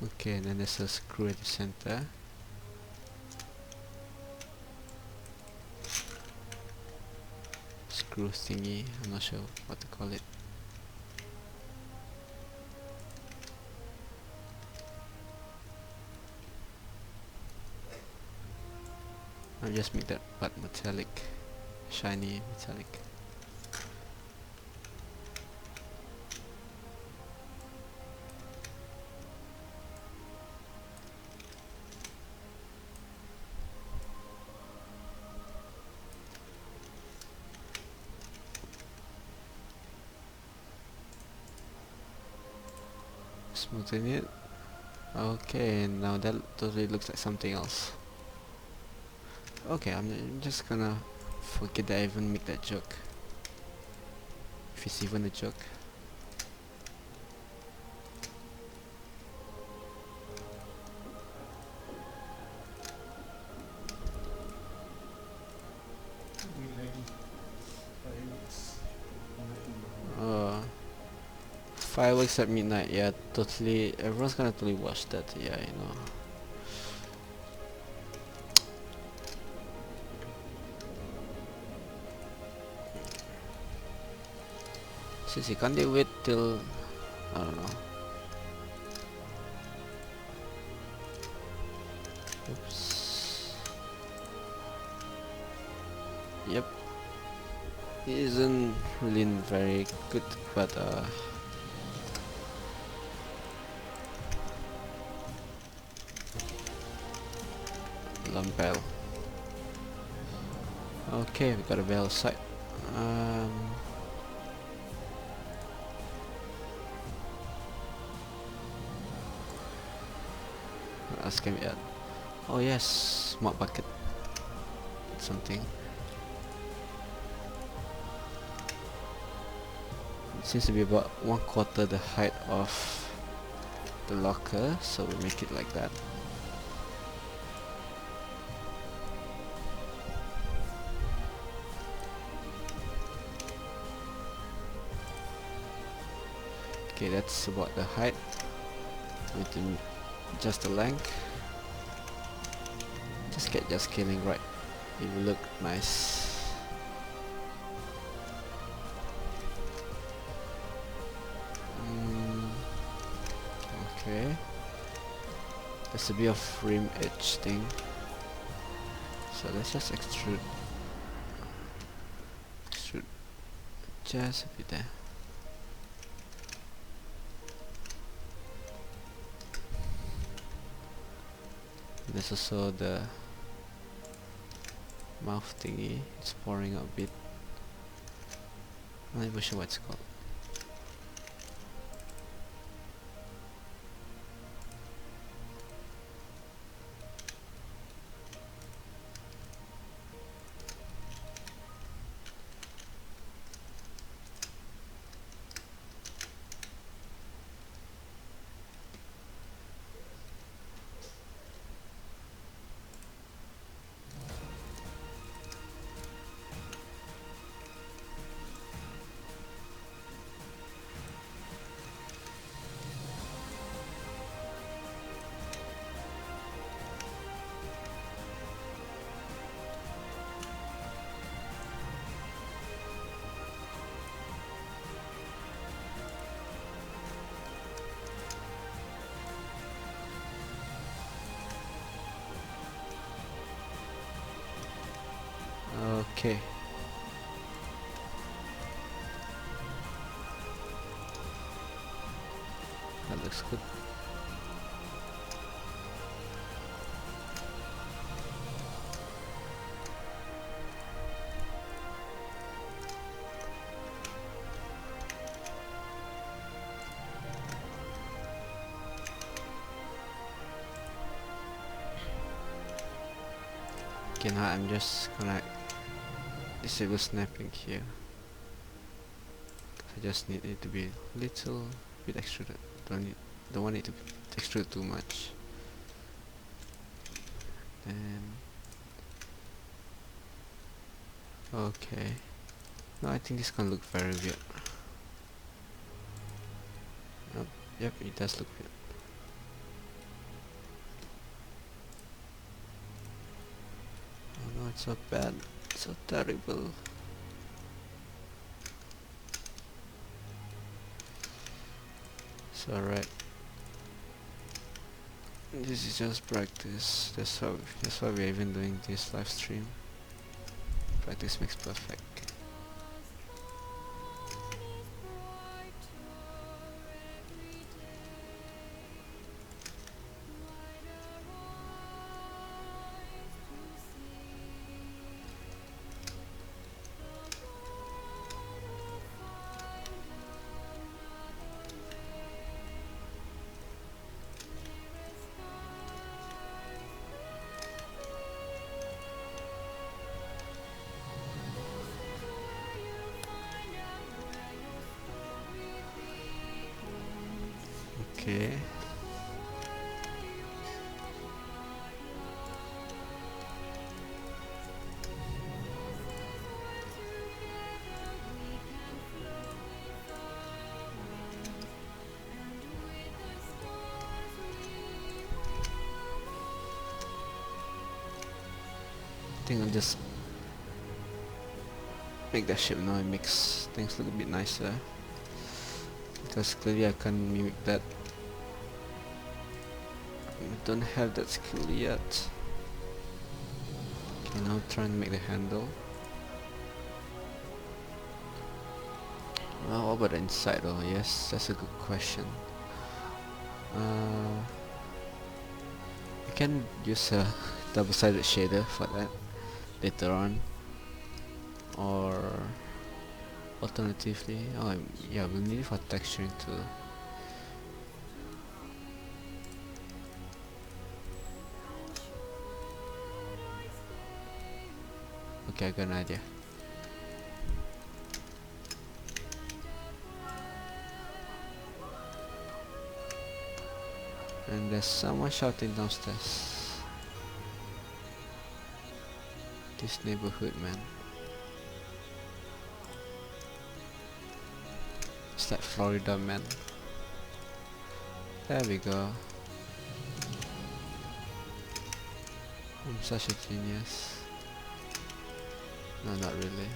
Okay, and then there's a screw at the center. Screw thingy, I'm not sure what to call it. I'll just make that part metallic, shiny metallic. Smoothing it. Okay, now that totally looks like something else. Okay, I'm just gonna forget that I even make that joke. If it's even a joke. Fireworks at midnight, yeah, totally, everyone's gonna totally watch that, yeah, you know. Seriously, can't they wait till, I don't know. Oops. Yep. It isn't really very good, but alarm bell. Okay, we got a bell side. What else can we add? Oh yes, smart bucket. Something. It seems to be about 1/4 the height of the locker, so we make it like that. Okay, that's about the height. We can adjust the length. Just get your scaling right. It will look nice. Okay. There's a bit of rim edge thing. So let's just extrude just a bit there. There's also the mouth thingy. It's pouring out a bit. I'm not even sure what it's called. Okay. That looks good. Okay, now I'm just gonna disable snapping here. I just need it to be a little bit extruded. Don't want it to extrude too much. And okay. No, I think this can look very weird. Yep, it does look weird. Oh no, it's so bad. It's so terrible. It's alright. This is just practice. That's why we're even doing this live stream. Practice makes perfect. Okay. I think I'll just make that shape now and makes things look a bit nicer, because clearly I can't mimic that. I don't have that skill yet. Okay, now trying to make the handle. Well, what about the inside? Oh yes, that's a good question. I can use a double-sided shader for that later on, or alternatively, oh yeah, we'll need it for texturing too. Okay, I got an idea. And there's someone shouting downstairs. This neighborhood, man. It's like Florida, man. There we go. I'm such a genius. No, not really.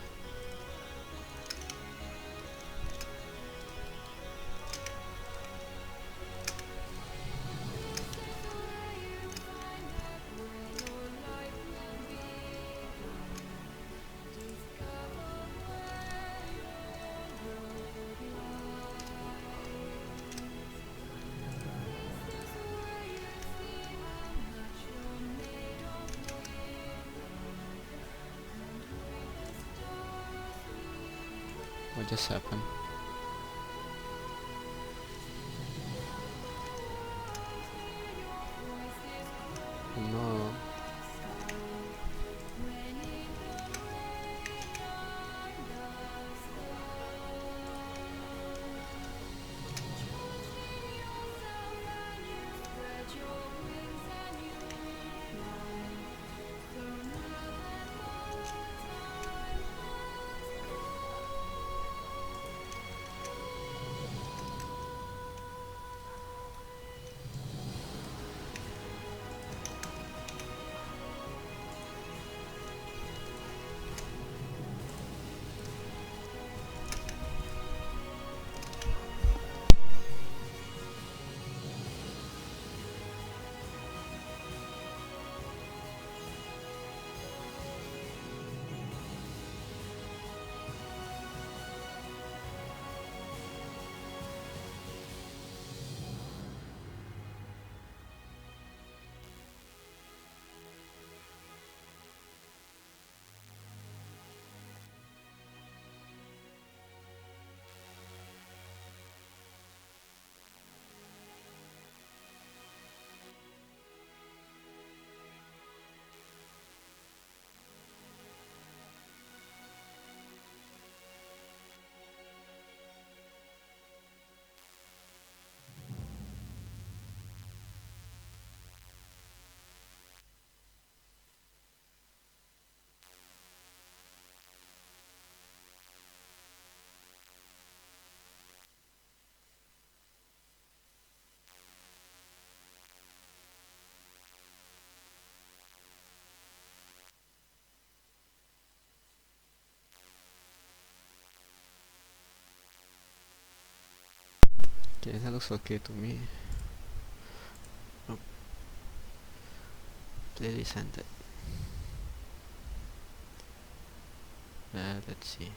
What just happened? Oh no. Okay, that looks okay to me. Oh, playlist ended. Let's see.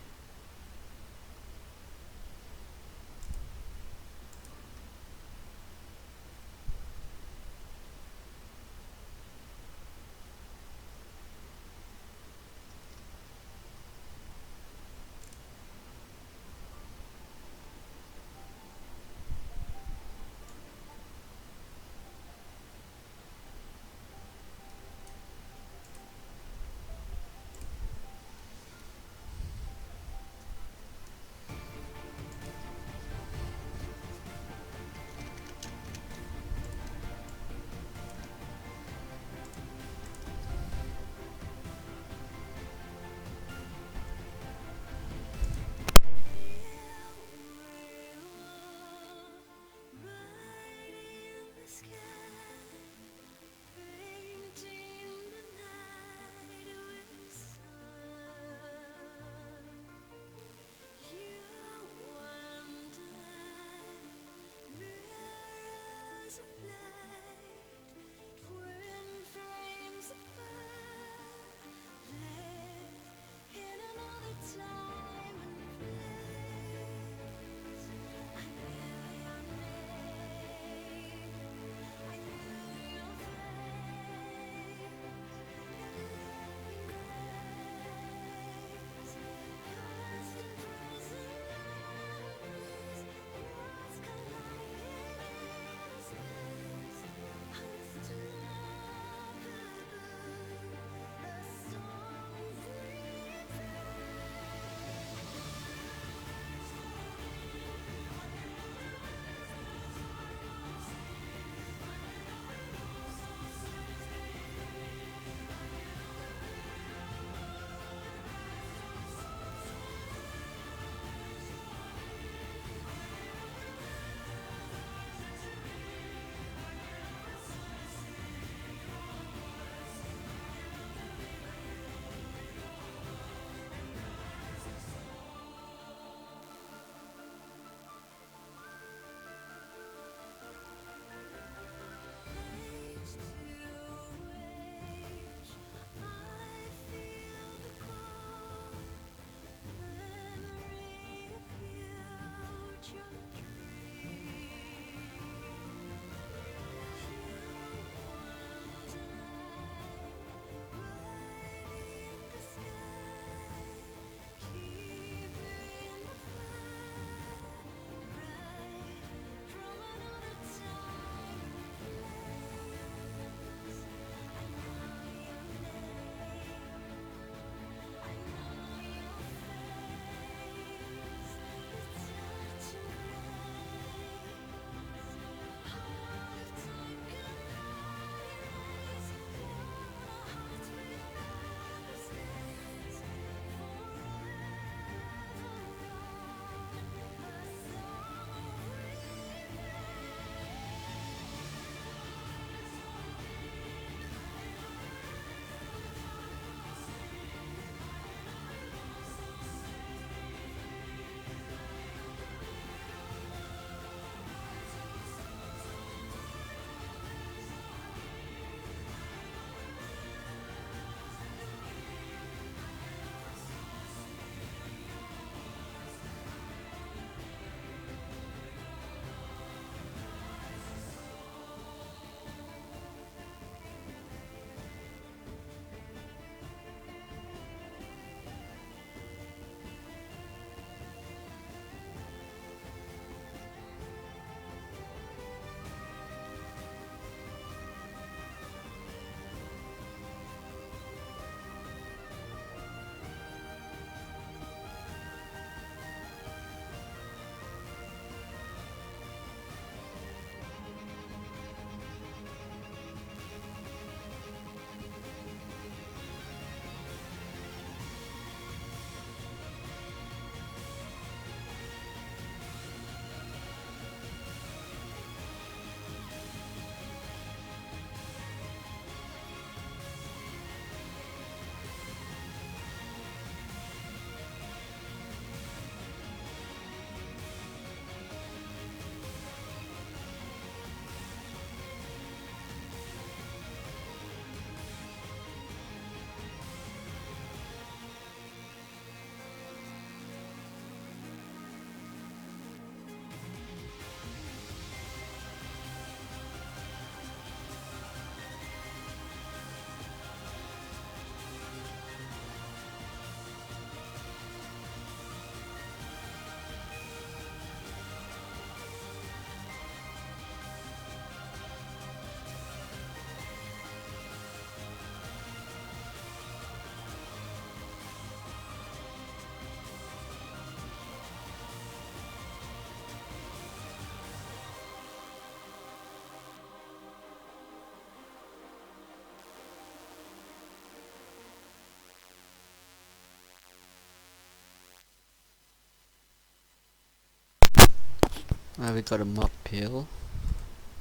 We got a mob pill,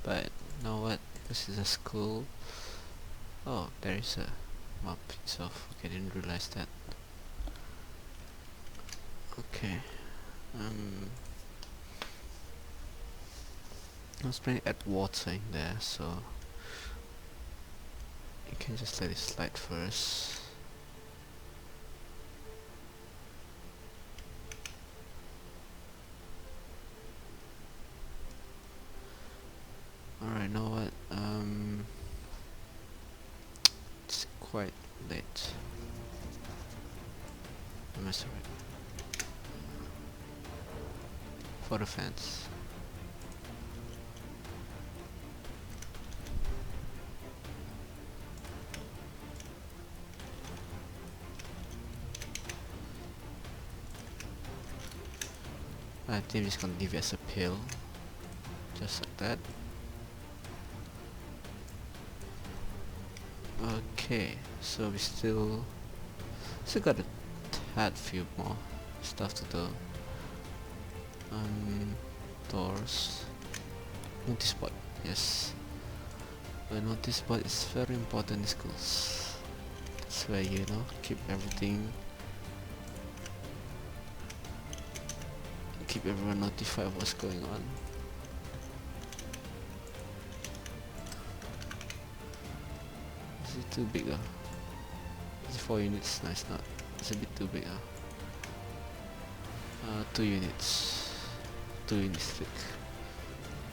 but you know what? This is a school. Oh, there is a mob itself. Okay, didn't realize that. Okay. I was trying to add water in there, so you can just let it slide first. Alright, know what? It's quite late. Am I sorry? For the fence. I think I'm just gonna leave it as a pill. Just like that. Okay, so we still got a tad few more stuff to do. Doors. Notice board, yes. A notice board is very important in schools. That's where you know keep everything, keep everyone notified of what's going on. Is it too big? Is it 4 units? No, it's not. It's a bit too big. 2 units. 2 units thick.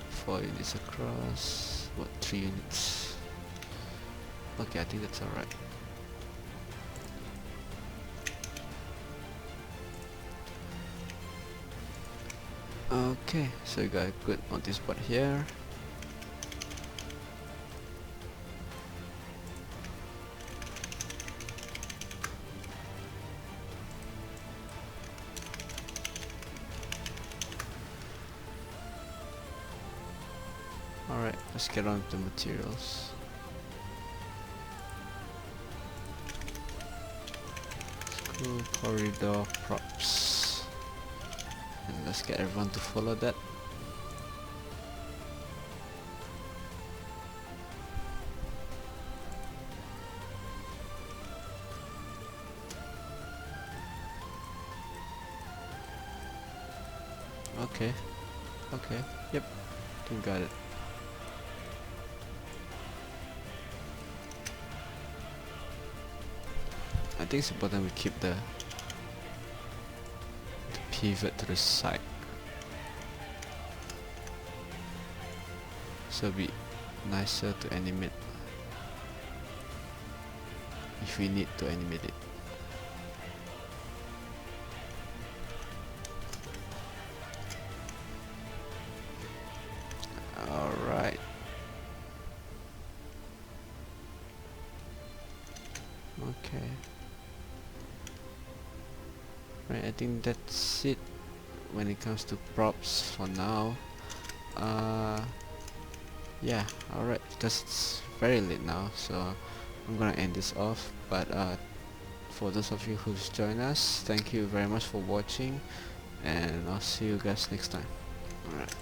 4 units across. What? 3 units. Okay, I think that's alright. Okay, so we got a good notice board here. Alright, let's get on with the materials. School corridor props. And let's get everyone to follow that. Okay. Okay. Yep. You got it. I think it's important we keep the pivot to the side, so it'll be nicer to animate if we need to animate it. Alright. Okay. Right, I think that's it when it comes to props for now. Yeah, alright, because it's very late now, so I'm gonna end this off. But for those of you who's joined us, thank you very much for watching, and I'll see you guys next time. Alright.